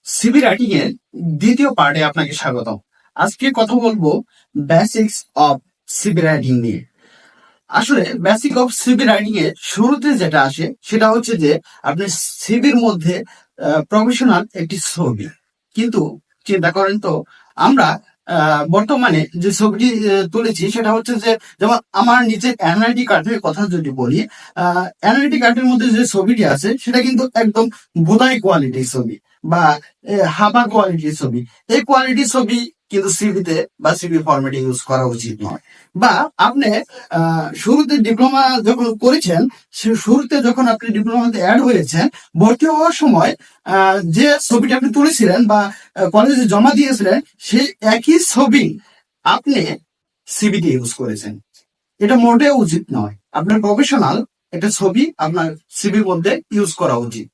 CV writing এর দ্বিতীয় পার্টে আপনাকে স্বাগতম। আজকে কথা বলবো বেসিক্স অফ সিভি রাইটিং নিয়ে। আসলে বেসিক অফ সিভি রাইটিং এর শুরুতে যেটা আসে সেটা হচ্ছে যে আপনি সিভির মধ্যে প্রফেশনাল একটি ছবি। কিন্তু চিন্তা করেন তো, আমরা বর্তমানে যে ছবিটি তুলেছি সেটা হচ্ছে যে, যেমন আমার নিচে এনআইডি কার্ডের কথা যদি বলি, এনআইডি কার্ডের মধ্যে যে ছবিটি আছে সেটা কিন্তু একদম ভোদাই কোয়ালিটির ছবি বা হাবা কোয়ালিটির ছবি। এই কোয়ালিটির ছবি কিন্তু সিভিতে বা সিভি ফরম্যাটে ইউজ করা উচিত নয়। বা আপনি শুরুতে ডিপ্লোমা যখন করেছেন, শুরুতে যখন আপনি ডিপ্লোমাতে অ্যাড হয়েছেন, ভর্তি হওয়ার সময় যে ছবিটা আপনি তুলেছিলেন বা কলেজে জমা দিয়েছিলেন, সেই একই ছবি আপনি সিভিতে ইউজ করেছেন। এটা মোটেও উচিত নয়। আপনার প্রফেশনাল একটা ছবি আপনার সিভির মধ্যে ইউজ করা উচিত।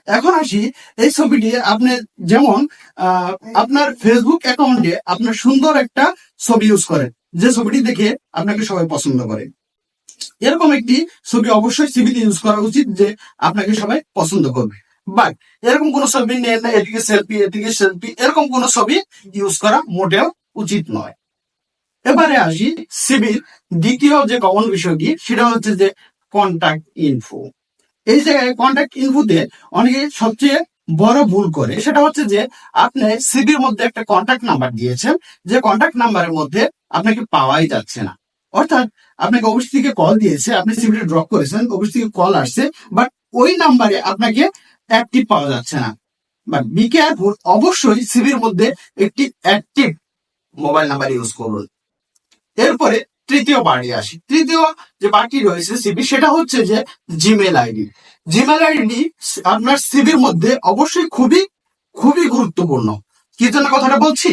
এখন আসি, এই ছবিটি আপনি যেমন আপনার ফেসবুক অ্যাকাউন্টে আপনার সুন্দর একটা ছবি ইউজ করেন, যে ছবিটি দেখে আপনাকে সবাই পছন্দ করে। এরকম একটি ছবি অবশ্যই সিভিতে ইউজ করা উচিত, যে আপনাকে সবাই পছন্দ করবে। বাট এরকম কোন ছবি নেন না, এদিকে সেলফি, এরকম কোন ছবি ইউজ করা মোটেও উচিত নয়। এবারে আসি সিভির দ্বিতীয় যে কমন বিষয়টি, সেটা হচ্ছে যে কন্টাক্ট ইনফো। এই জায়গায় কন্টাক্ট ইনফোতে অনেকে সবচেয়ে বড় ভুল করে, সেটা হচ্ছে যে আপনি সিভির মধ্যে একটা কন্টাক্ট নাম্বার দিয়েছেন, যে কন্টাক্ট নাম্বারের মধ্যে আপনাকে পাওয়াই যাচ্ছে না। অর্থাৎ আপনাকে অফিস থেকে কল দিয়েছে, আপনি সিভিটা ড্রপ করেছেন, অফিস থেকে কল আসছে, বাট ওই নাম্বারে আপনাকে অ্যাক্টিভ পাওয়া যাচ্ছে না। বাট বি কেয়ারফুল, অবশ্যই সিভির মধ্যে একটি অ্যাক্টিভ মোবাইল নাম্বার ইউজ করুন। এরপরে তৃতীয় পার্টি আসি। তৃতীয় যে পার্টি রয়েছে সিভি, সেটা হচ্ছে যে জিমেল আইডি। জিমেল আইডি আপনার সিভির মধ্যে অবশ্যই খুবই খুবই গুরুত্বপূর্ণ। কি জন্য কথাটা বলছি?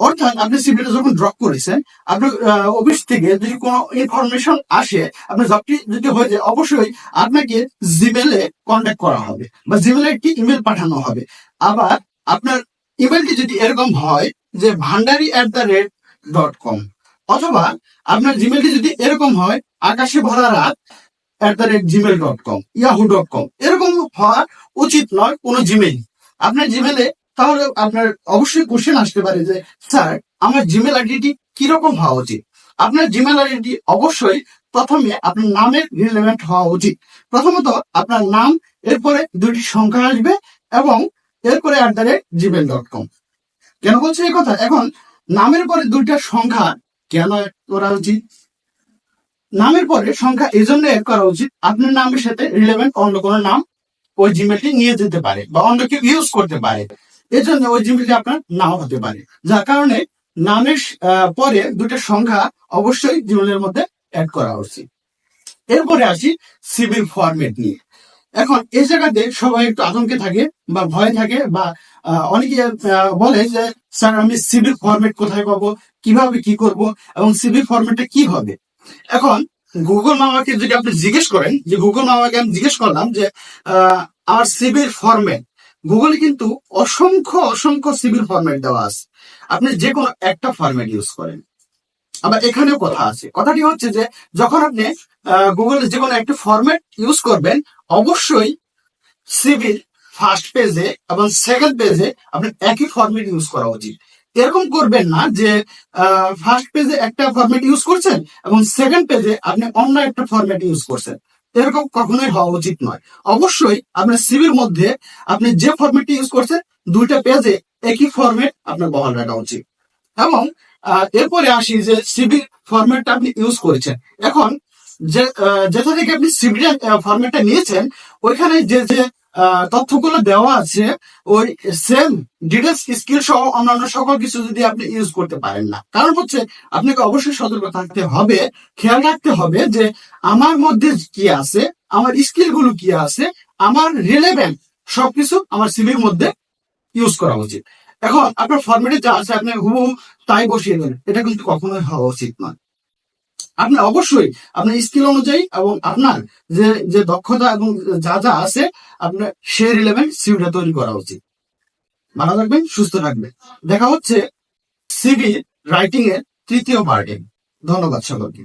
অর্থাৎ আপনি সিভিটা যখন ড্রপ করেছেন, আপনার অফিস থেকে যদি কোনো ইনফরমেশন আসে, আপনার জবটি যদি হয়ে যায়, অবশ্যই আপনাকে জিমেলে কন্ট্যাক্ট করা হবে বা জিমেলে একটি ইমেল পাঠানো হবে। আবার আপনার ইমেলটি যদি এরকম হয় যে bhandari@.com, অথবা আপনার জিমেলটি যদি এরকম হয় আকাশে ভরা রাত @gmail.com, yahoo.com, এরকম হওয়া উচিত নয় কোনো জিমেল। আপনার জিমেলে তাহলে আপনার অবশ্যই কোশ্চেন আসতে পারে যে, স্যার আমার জিমেল আইডিটি কিরকম হওয়া উচিত? আপনার জিমেল আইডি অবশ্যই প্রথমে আপনার নামের রিলেভেন্ট হওয়া উচিত। প্রথমত আপনার নাম, এরপরে দুটি সংখ্যা আসবে এবং এরপরে @gmail.com। কেন বলছে এই কথা? এখন নামের পরে দুইটা সংখ্যা কেন করা উচিত? নামের পরে সংখ্যা এই জন্য এড করা উচিত, আপনার নামের সাথে রিলেভেন্ট অন্য কোনো নাম ওই জিমেলটি নিয়ে যেতে পারে বা অন্য কেউ ইউজ করতে পারে। এজন্য ওই জিমেলটি আপনার নাও হতে পারে, যার কারণে নামের পরে দুটো সংখ্যা অবশ্যই জিমেলের মধ্যে অ্যাড করা উচিত। এরপরে আসি সিভির ফরম্যাট নিয়ে। এখন এই জায়গাতে সবাই একটু আতঙ্কে থাকে বা ভয় থাকে, বা অনেকে বলে যে, স্যার আমি সিভির ফরম্যাট কোথায় পাবো, কিভাবে কি করব, এবং সিভির ফরম্যাটটা কি হবে। এখন গুগল মামাকে যদি আপনি জিজ্ঞেস করেন, যে গুগল মামাকে আমি জিজ্ঞেস করলাম যে আমার সিভির ফরম্যাট, গুগলে কিন্তু অসংখ্য অসংখ্য সিভির ফরম্যাট দেওয়া আছে, আপনি যে কোনো একটা ফরম্যাট ইউজ করেন। আবার এখানেও কথা আছে, কথাটি হচ্ছে যে যখন আপনি গুগলে যে কোনো একটা ফরম্যাট ইউজ করবেন, অবশ্যই সিভির ফার্স্ট পেজে এবং সেকেন্ড পেজে আপনার একই ফরম্যাট ইউজ করা উচিত। এরকম করবেন না যে ফার্স্ট পেজে একটা ফরম্যাট ইউজ করছেন এবং সেকেন্ড পেজে আপনি অন্য একটা ফরম্যাট ইউজ করছেন। এরকম কখনোই হওয়া উচিত নয়। অবশ্যই আপনার সিভির মধ্যে আপনি যে ফরম্যাটটি ইউজ করছেন, দুইটা পেজে একই ফরম্যাট আপনার বহাল রাখা উচিত। এবং এরপরে আসি যে সিভির ফরম্যাটটা আপনি ইউজ করেছেন। এখন যেটা থেকে আপনি সিভির ফরম্যাটটা নিয়েছেন, ওইখানে যে যে তথ্যগুলো দেওয়া আছে, ওই সেম ডিটেলস স্কিল সহ অন্যান্য সকল কিছু যদি আপনি ইউজ করতে পারেন না। কারণ হচ্ছে আপনাকে অবশ্যই সতর্ক থাকতে হবে, খেয়াল রাখতে হবে যে আমার মধ্যে কি আছে, আমার স্কিল গুলো কি আছে, আমার রিলেভেন্ট সবকিছু আমার সিভির মধ্যে ইউজ করা উচিত। এখন আপনার ফরম্যাটে যা আছে আপনি হুবহু তাই বসিয়ে দেন, এটা কিন্তু কখনোই হওয়া উচিত নয়। আপনি অবশ্যই আপনার স্কিল অনুযায়ী এবং আপনার যে যে দক্ষতা এবং যা যা আছে, আপনার সে রিলেভেন্ট সিভিটা তৈরি করা উচিত। ভালো থাকবেন, সুস্থ থাকবেন। দেখা হচ্ছে সিভি রাইটিং এর তৃতীয় পার্টে। ধন্যবাদ সকলকে।